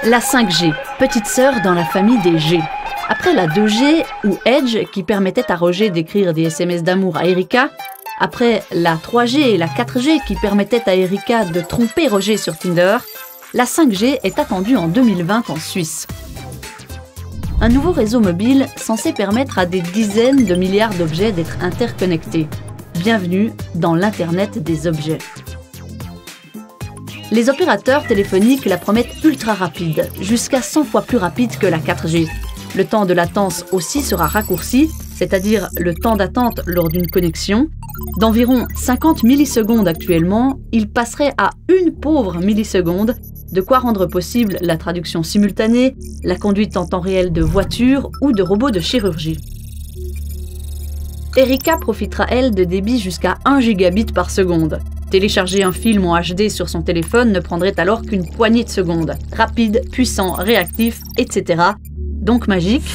La 5G, petite sœur dans la famille des G. Après la 2G ou Edge qui permettait à Roger d'écrire des SMS d'amour à Erika, après la 3G et la 4G qui permettaient à Erika de tromper Roger sur Tinder, la 5G est attendue en 2020 en Suisse. Un nouveau réseau mobile censé permettre à des dizaines de milliards d'objets d'être interconnectés. Bienvenue dans l'Internet des objets. Les opérateurs téléphoniques la promettent ultra rapide, jusqu'à 100 fois plus rapide que la 4G. Le temps de latence aussi sera raccourci, c'est-à-dire le temps d'attente lors d'une connexion. D'environ 50 millisecondes actuellement, il passerait à une pauvre milliseconde, de quoi rendre possible la traduction simultanée, la conduite en temps réel de voitures ou de robots de chirurgie. Erika profitera, elle, de débits jusqu'à 1 gigabit par seconde. Télécharger un film en HD sur son téléphone ne prendrait alors qu'une poignée de secondes. Rapide, puissant, réactif, etc. Donc magique?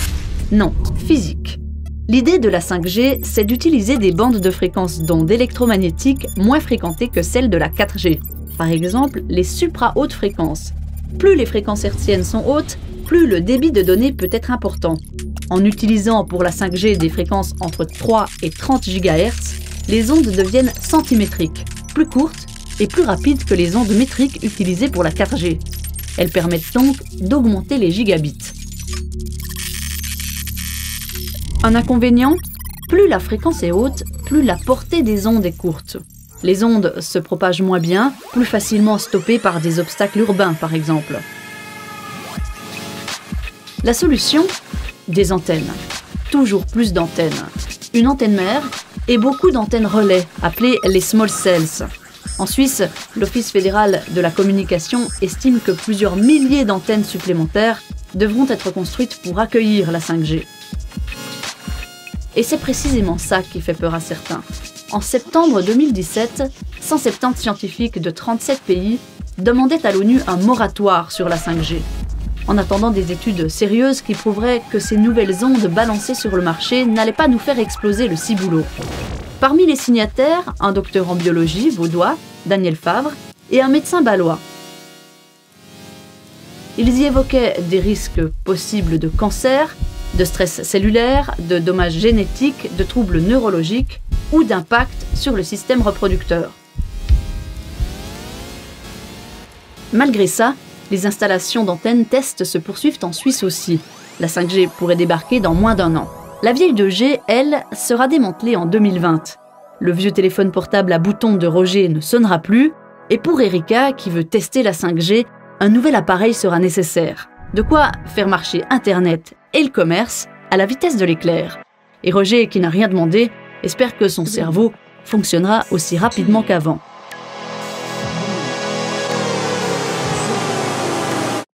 Non, physique. L'idée de la 5G, c'est d'utiliser des bandes de fréquences d'ondes électromagnétiques moins fréquentées que celles de la 4G. Par exemple, les supra-hautes fréquences. Plus les fréquences hertziennes sont hautes, plus le débit de données peut être important. En utilisant pour la 5G des fréquences entre 3 et 30 GHz, les ondes deviennent centimétriques, plus courtes et plus rapides que les ondes métriques utilisées pour la 4G. Elles permettent donc d'augmenter les gigabits. Un inconvénient? Plus la fréquence est haute, plus la portée des ondes est courte. Les ondes se propagent moins bien, plus facilement stoppées par des obstacles urbains par exemple. La solution? Des antennes. Toujours plus d'antennes. Une antenne mère et beaucoup d'antennes relais, appelées les small cells. En Suisse, l'Office fédéral de la communication estime que plusieurs milliers d'antennes supplémentaires devront être construites pour accueillir la 5G. Et c'est précisément ça qui fait peur à certains. En septembre 2017, 170 scientifiques de 37 pays demandaient à l'ONU un moratoire sur la 5G, en attendant des études sérieuses qui prouveraient que ces nouvelles ondes balancées sur le marché n'allaient pas nous faire exploser le ciboulot. Parmi les signataires, un docteur en biologie vaudois, Daniel Favre, et un médecin bâlois. Ils y évoquaient des risques possibles de cancer, de stress cellulaire, de dommages génétiques, de troubles neurologiques ou d'impact sur le système reproducteur. Malgré ça, les installations d'antennes test se poursuivent en Suisse aussi. La 5G pourrait débarquer dans moins d'1 an. La vieille 2G, elle, sera démantelée en 2020. Le vieux téléphone portable à boutons de Roger ne sonnera plus, et pour Erika, qui veut tester la 5G, un nouvel appareil sera nécessaire. De quoi faire marcher Internet et le commerce à la vitesse de l'éclair. Et Roger, qui n'a rien demandé, espère que son cerveau fonctionnera aussi rapidement qu'avant.